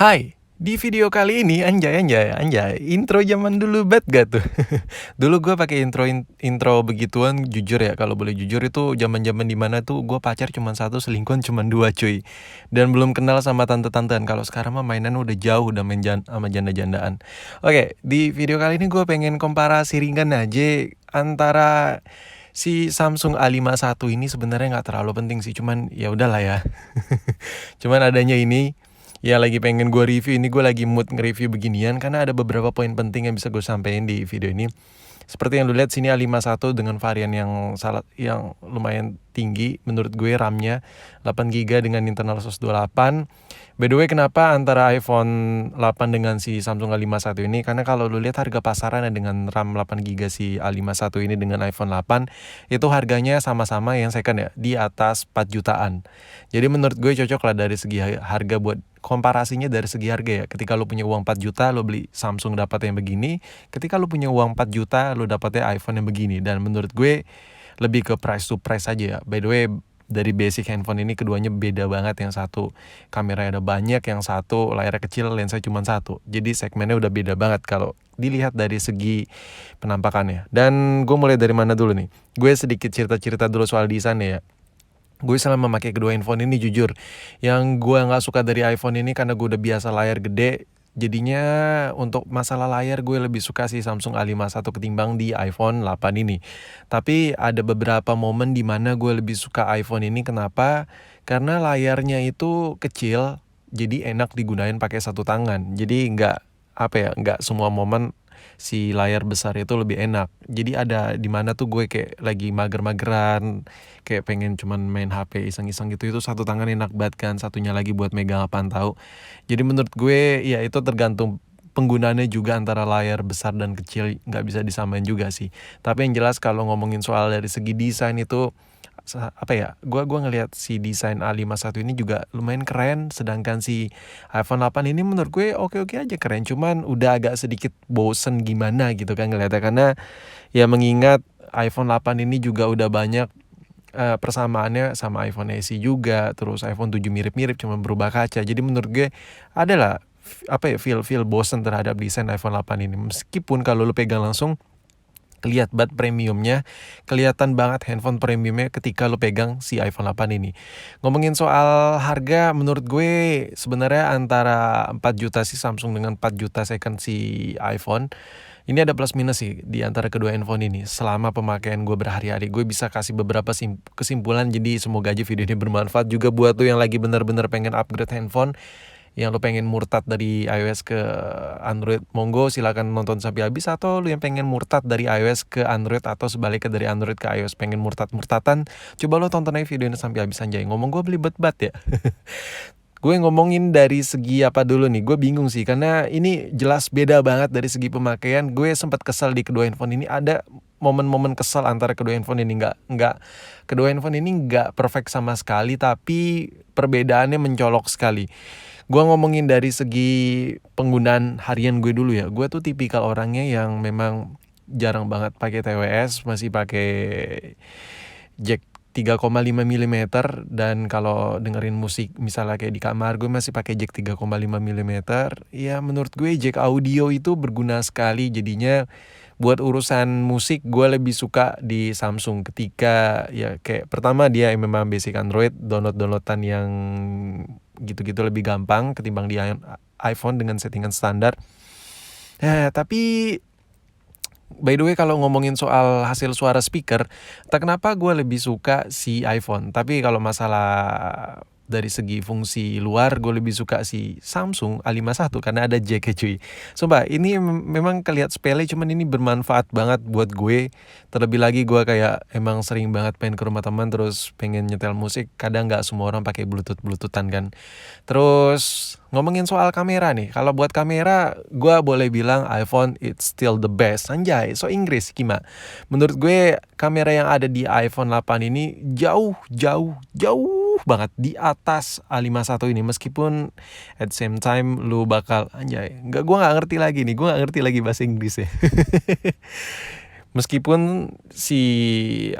Hai, di video kali ini anjay, intro zaman dulu banget gak tuh? Dulu gue pakai intro begituan, jujur ya, kalau boleh jujur itu zaman-zaman dimana tuh gue pacar cuma satu, selingkuhan cuma dua cuy. Dan belum kenal sama tante-tantean. Kalau sekarang mah mainan udah jauh, udah main sama janda-jandaan. Oke, di video kali ini gue pengen komparasi ringan aja antara si Samsung A51 ini sebenarnya nggak terlalu penting sih, cuman ya udahlah ya. Cuman adanya ini ya lagi pengen gue review, ini gue lagi mood nge-review beginian karena ada beberapa poin penting yang bisa gue sampaikan di video ini. Seperti yang lu lihat sini A51 dengan varian yang lumayan tinggi menurut gue, RAM-nya 8GB dengan internal SOS 28. By the way, kenapa antara iPhone 8 dengan si Samsung A51 ini? Karena kalau lu lihat harga pasaran dengan RAM 8GB si A51 ini dengan iPhone 8 itu harganya sama-sama yang second ya, di atas 4 jutaan. Jadi menurut gue cocok lah dari segi harga, buat komparasinya dari segi harga ya. Ketika lu punya uang 4 juta lu beli Samsung dapat yang begini, ketika lu punya uang 4 juta lu dapatnya iPhone yang begini. Dan menurut gue lebih ke price to price aja ya. By the way, dari basic handphone ini keduanya beda banget. Yang satu kameranya ada banyak, yang satu layarnya kecil, lensa cuma satu. Jadi segmennya udah beda banget kalau dilihat dari segi penampakannya. Dan gue mulai dari mana dulu nih? Gue sedikit cerita-cerita dulu soal desainnya ya. Gue selama memakai kedua handphone ini jujur, yang gue nggak suka dari iPhone ini karena gue udah biasa layar gede, jadinya untuk masalah layar gue lebih suka si Samsung A51 ketimbang di iPhone 8 ini. Tapi ada beberapa momen di mana gue lebih suka iPhone ini. Kenapa? Karena layarnya itu kecil, jadi enak digunain pakai satu tangan. Jadi nggak semua momen si layar besar itu lebih enak. Jadi ada di mana tuh gue kayak lagi mager-mageran, kayak pengen cuman main HP iseng-iseng gitu, itu satu tangan enak banget kan, satunya lagi buat megang apaan tahu. Jadi menurut gue ya itu tergantung penggunaannya juga, antara layar besar dan kecil nggak bisa disamain juga sih. Tapi yang jelas kalau ngomongin soal dari segi desain itu gua ngelihat si desain A51 ini juga lumayan keren, sedangkan si iPhone 8 ini menurut gue oke-oke aja keren, cuman udah agak sedikit bosen gimana gitu kan ngeliatnya, karena ya mengingat iPhone 8 ini juga udah banyak persamaannya sama iPhone SE juga, terus iPhone 7 mirip-mirip cuma berubah kaca. Jadi menurut gue adalah feel bosen terhadap desain iPhone 8 ini, meskipun kalau lu pegang langsung kelihatan banget premiumnya, kelihatan banget handphone premiumnya ketika lo pegang si iPhone 8 ini. Ngomongin soal harga, menurut gue sebenarnya antara 4 juta si Samsung dengan 4 juta second si iPhone, ini ada plus minus sih di antara kedua handphone ini. Selama pemakaian gue berhari-hari, gue bisa kasih beberapa kesimpulan. Jadi semoga aja video ini bermanfaat juga buat lo yang lagi bener-bener pengen upgrade handphone, yang lo pengen murtad dari iOS ke Android, monggo silakan nonton sampai habis. Atau lo yang pengen murtad dari iOS ke Android atau sebaliknya dari Android ke iOS pengen murtad-murtatan, coba lo tonton aja video ini sampai habis anjay. Ngomong gue belibet banget ya. Gue ngomongin dari segi apa dulu nih, gue bingung sih karena ini jelas beda banget dari segi pemakaian. Gue sempat kesal di kedua handphone ini, ada momen-momen kesal antara kedua handphone ini. Nggak kedua handphone ini nggak perfect sama sekali, tapi perbedaannya mencolok sekali. Gue ngomongin dari segi penggunaan harian gue dulu ya. Gue tuh tipikal orangnya yang memang jarang banget pakai TWS, masih pakai jack 3,5 mm, dan kalau dengerin musik misalnya kayak di kamar gue masih pakai jack 3,5 mm. Ya menurut gue jack audio itu berguna sekali, jadinya buat urusan musik gue lebih suka di Samsung. Ketika ya kayak pertama dia memang basic Android, downloadan yang gitu-gitu lebih gampang ketimbang di iPhone dengan settingan standar. Tapi by the way, kalau ngomongin soal hasil suara speaker, tak kenapa gue lebih suka si iPhone. Tapi kalau masalah dari segi fungsi luar, gue lebih suka si Samsung A51 karena ada jack cuy. Sumpah, ini memang kelihatan sepele, cuman ini bermanfaat banget buat gue. Terlebih lagi gue kayak emang sering banget pengen ke rumah teman terus pengen nyetel musik. Kadang nggak semua orang pakai bluetoothan kan. Terus ngomongin soal kamera nih, kalau buat kamera gue boleh bilang iPhone it's still the best. Anjay, so Inggris gimana? Menurut gue kamera yang ada di iPhone 8 ini jauh banget di atas A51 ini. Meskipun at the same time lu bakal gue nggak ngerti lagi bahasa Inggris ya. Meskipun si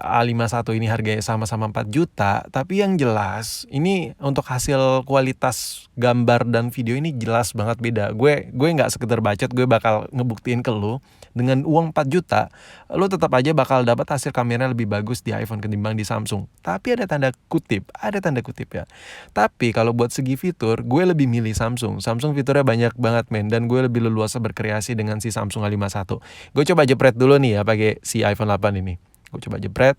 A51 ini harganya sama-sama 4 juta, tapi yang jelas ini untuk hasil kualitas gambar dan video ini jelas banget beda. Gue nggak sekedar bacot, gue bakal ngebuktiin ke lu dengan uang 4 juta, lu tetap aja bakal dapat hasil kamera lebih bagus di iPhone ketimbang di Samsung. Tapi ada tanda kutip ya. Tapi kalau buat segi fitur, gue lebih milih Samsung. Samsung fiturnya banyak banget men, dan gue lebih leluasa berkreasi dengan si Samsung A51. Gue coba jepret dulu nih ya pakai si iPhone 8 ini. Gue coba jepret.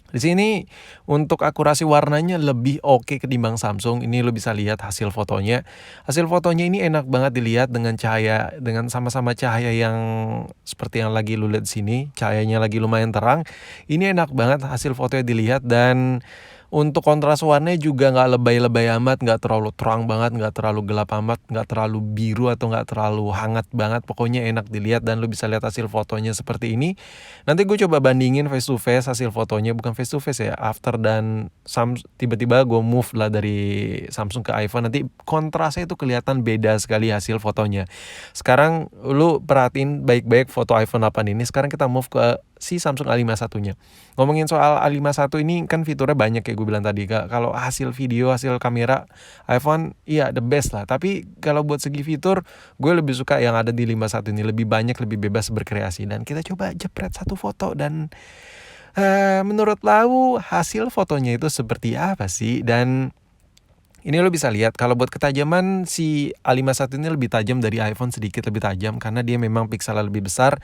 Di sini untuk akurasi warnanya lebih oke ketimbang Samsung. Ini lo bisa lihat hasil fotonya. Hasil fotonya ini enak banget dilihat dengan cahaya, dengan sama-sama cahaya yang seperti yang lagi lo lihat di sini. Cahayanya lagi lumayan terang. Ini enak banget hasil fotonya dilihat, dan untuk kontras warnanya juga nggak lebay-lebay amat, nggak terlalu terang banget, nggak terlalu gelap amat, nggak terlalu biru atau nggak terlalu hangat banget. Pokoknya enak dilihat dan lu bisa lihat hasil fotonya seperti ini. Nanti gue coba bandingin face to face hasil fotonya, bukan face to face ya, after dan tiba-tiba gue move lah dari Samsung ke iPhone. Nanti kontrasnya itu kelihatan beda sekali hasil fotonya. Sekarang lu perhatiin baik-baik foto iPhone 8 ini. Sekarang kita move ke si Samsung A51-nya. Ngomongin soal A51 ini kan fiturnya banyak kayak gue bilang tadi. Kalau hasil video, hasil kamera iPhone iya the best lah. Tapi kalau buat segi fitur, gue lebih suka yang ada di 51 ini, lebih banyak, lebih bebas berkreasi. Dan kita coba jepret satu foto, dan menurut lau hasil fotonya itu seperti apa sih? Dan ini lo bisa lihat kalau buat ketajaman si A51 ini lebih tajam dari iPhone, sedikit lebih tajam karena dia memang pikselnya lebih besar,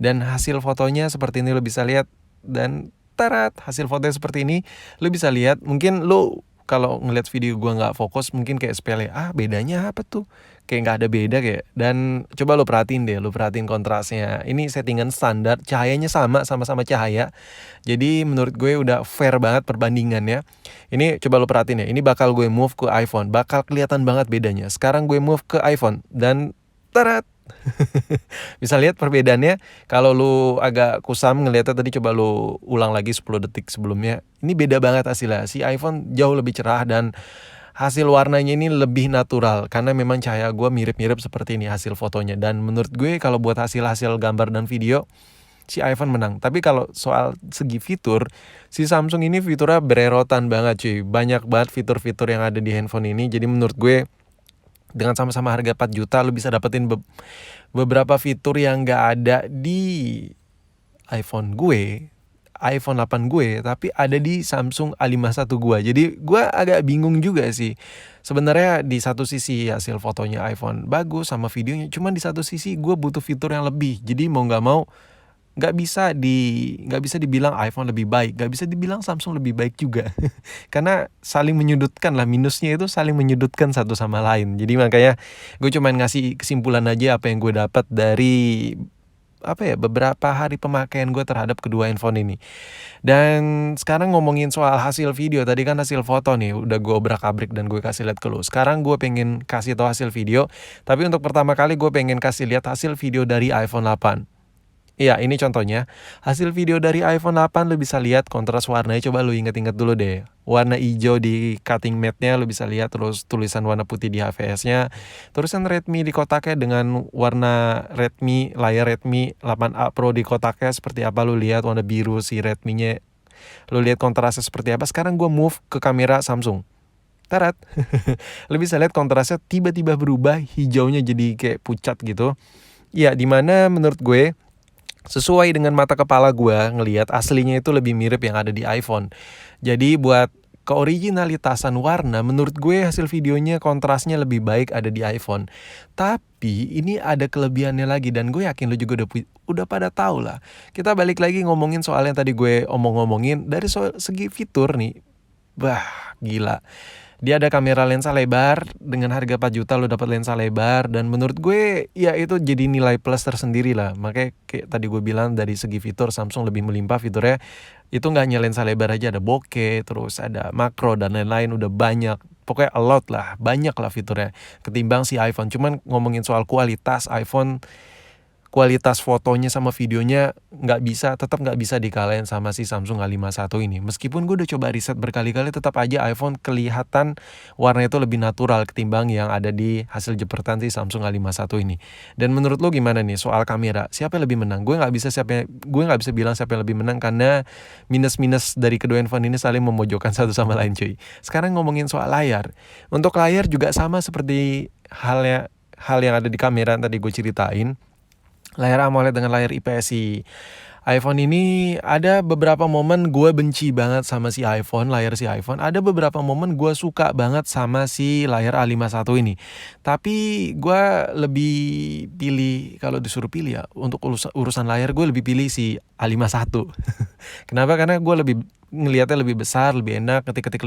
dan hasil fotonya seperti ini lo bisa lihat. Dan tarat, hasil fotonya seperti ini lo bisa lihat. Mungkin lo kalau ngeliat video gua nggak fokus mungkin kayak sepele, bedanya apa tuh, kayak nggak ada beda kayak. Dan coba lo perhatiin deh, lo perhatiin kontrasnya. Ini settingan standar, cahayanya sama-sama cahaya. Jadi menurut gue udah fair banget perbandingannya. Ini coba lo perhatiin ya, ini bakal gue move ke iPhone, bakal kelihatan banget bedanya. Sekarang gue move ke iPhone dan tarat. Bisa lihat perbedaannya. Kalau lu agak kusam ngeliatnya tadi, coba lu ulang lagi 10 detik sebelumnya. Ini beda banget hasilnya. Si iPhone jauh lebih cerah dan hasil warnanya ini lebih natural, karena memang cahaya gue mirip-mirip seperti ini hasil fotonya. Dan menurut gue kalau buat hasil gambar dan video, si iPhone menang. Tapi kalau soal segi fitur, si Samsung ini fiturnya bererotan banget cuy. Banyak banget fitur-fitur yang ada di handphone ini. Jadi menurut gue dengan sama-sama harga 4 juta lu bisa dapetin beberapa fitur yang gak ada di iPhone 8 gue, tapi ada di Samsung A51 gue. Jadi gue agak bingung juga sih. Sebenarnya di satu sisi hasil fotonya iPhone bagus sama videonya, cuman di satu sisi gue butuh fitur yang lebih. Jadi mau nggak mau nggak bisa dibilang iPhone lebih baik, nggak bisa dibilang Samsung lebih baik juga. Karena saling menyudutkan lah, minusnya itu saling menyudutkan satu sama lain. Jadi makanya gue cuman ngasih kesimpulan aja apa yang gue dapat dari beberapa hari pemakaian gue terhadap kedua handphone ini. Dan sekarang ngomongin soal hasil video, tadi kan hasil foto nih udah gue obrak-abrik dan gue kasih lihat ke lu. Sekarang gue pengen kasih tahu hasil video, tapi untuk pertama kali gue pengen kasih lihat hasil video dari iPhone 8. Iya, ini contohnya. Hasil video dari iPhone 8 lu bisa lihat kontras warnanya. Coba lu inget-inget dulu deh. Warna hijau di cutting mat-nya lu bisa lihat, terus tulisan warna putih di HVS-nya. Tulisan Redmi di kotaknya dengan warna Redmi, layar Redmi 8A Pro di kotaknya seperti apa lu lihat, warna biru si Redmi-nya. Lu lihat kontrasnya seperti apa. Sekarang gue move ke kamera Samsung. Tarat. Lu bisa lihat kontrasnya tiba-tiba berubah, hijaunya jadi kayak pucat gitu. Ya, dimana menurut gue sesuai dengan mata kepala gue ngelihat aslinya itu lebih mirip yang ada di iPhone. Jadi buat keoriginalitasan warna, menurut gue hasil videonya kontrasnya lebih baik ada di iPhone. Tapi ini ada kelebihannya lagi, dan gue yakin lu juga udah pada tahu lah. Kita balik lagi ngomongin soal yang tadi gue omong-ngomongin dari segi fitur nih. Wah, gila. Dia ada kamera lensa lebar, dengan harga 4 juta lo dapat lensa lebar, dan menurut gue ya itu jadi nilai plus tersendiri lah. Makanya kayak tadi gue bilang dari segi fitur Samsung lebih melimpah fiturnya. Itu nggak hanya lensa lebar aja, ada bokeh, terus ada makro dan lain-lain, udah banyak. Pokoknya a lot lah, banyak lah fiturnya ketimbang si iPhone. Cuman ngomongin soal kualitas, iPhone kualitas fotonya sama videonya tetap nggak bisa dikalahin sama si Samsung A51 ini. Meskipun gue udah coba riset berkali-kali, tetap aja iPhone kelihatan warnanya itu lebih natural ketimbang yang ada di hasil jepretan si Samsung A51 ini. Dan menurut lo gimana nih soal kamera? Siapa yang lebih menang? Gue nggak bisa bilang siapa yang lebih menang karena minus-minus dari kedua handphone ini saling memojokkan satu sama lain, cuy. Sekarang ngomongin soal layar. Untuk layar juga sama seperti hal yang ada di kamera yang tadi gue ceritain. Layar AMOLED dengan layar IPS iPhone ini ada beberapa momen gue benci banget sama layar si iPhone. Ada beberapa momen gue suka banget sama si layar A51 ini. Tapi gue lebih pilih, kalau disuruh pilih ya, untuk urusan layar gue lebih pilih si A51. Kenapa? Karena gue ngelihatnya lebih besar, lebih enak, ketik-ketik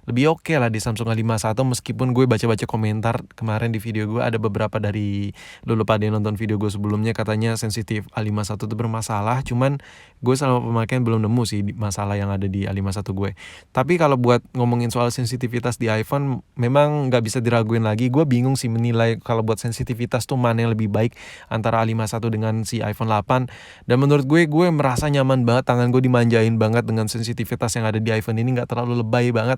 lebih oke lah di Samsung A51. Meskipun gue baca-baca komentar kemarin di video gue, ada beberapa dari lu pada yang nonton video gue sebelumnya katanya sensitif A51 itu bermasalah. Cuman gue selama pemakaian belum nemu sih masalah yang ada di A51 gue. Tapi kalau buat ngomongin soal sensitivitas di iPhone, memang nggak bisa diraguin lagi. Gue bingung sih menilai kalau buat sensitivitas tuh mana yang lebih baik antara A51 dengan si iPhone 8. Dan menurut gue merasa nyaman banget, tangan gue dimanjain banget dengan sensitivitas yang ada di iPhone ini, nggak terlalu lebay banget.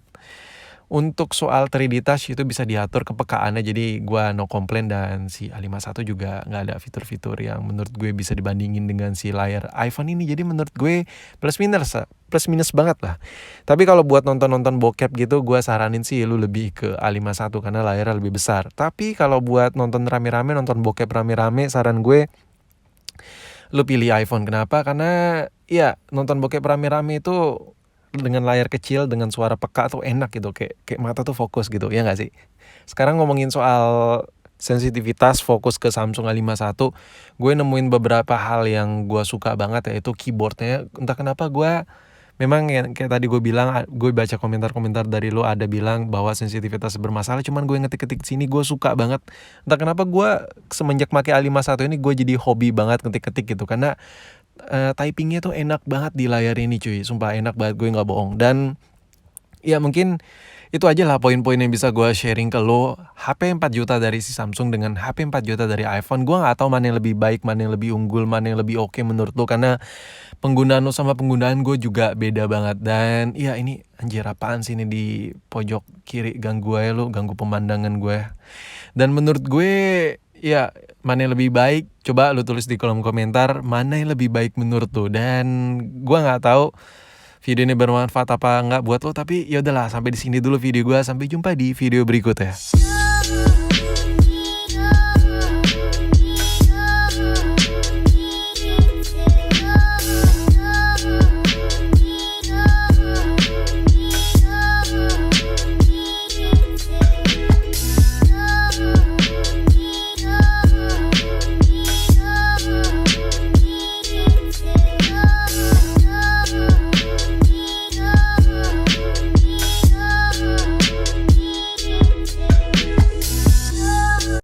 Untuk soal 3D touch itu bisa diatur kepekaannya, jadi gue no complain. Dan si A51 juga nggak ada fitur-fitur yang menurut gue bisa dibandingin dengan si layar iPhone ini. Jadi menurut gue plus minus banget lah. Tapi kalau buat nonton bokep gitu, gue saranin sih lu lebih ke A51 karena layarnya lebih besar. Tapi kalau buat nonton bokep rame-rame, saran gue lu pilih iPhone. Kenapa? Karena ya nonton bokep rame-rame itu dengan layar kecil, dengan suara peka tuh enak gitu, kayak mata tuh fokus gitu, ya nggak sih? Sekarang ngomongin soal sensitivitas, fokus ke Samsung A51, gue nemuin beberapa hal yang gue suka banget, yaitu keyboardnya. Entah kenapa gue memang kayak tadi gue bilang, gue baca komentar-komentar dari lo ada bilang bahwa sensitivitas bermasalah, cuman gue ngetik-ketik sini gue suka banget. Entah kenapa gue semenjak pakai A51 ini gue jadi hobi banget ngetik-ketik gitu, karena typingnya tuh enak banget di layar ini, cuy. Sumpah enak banget, gue nggak bohong. Dan ya mungkin itu aja lah poin-poin yang bisa gue sharing ke lo. HP 4 juta dari si Samsung dengan HP 4 juta dari iPhone, gue nggak tahu mana yang lebih baik, mana yang lebih unggul, mana yang lebih oke menurut lo, karena penggunaan lo sama penggunaan gue juga beda banget. Dan ya ini anjir apaan sih ini di pojok kiri, ganggu aja lo, ganggu pemandangan gue. Dan menurut gue ya mana yang lebih baik, coba lu tulis di kolom komentar mana yang lebih baik menurut lu. Dan gue nggak tahu video ini bermanfaat apa nggak buat lo, tapi ya udahlah, sampai di sini dulu video gue. Sampai jumpa di video berikutnya.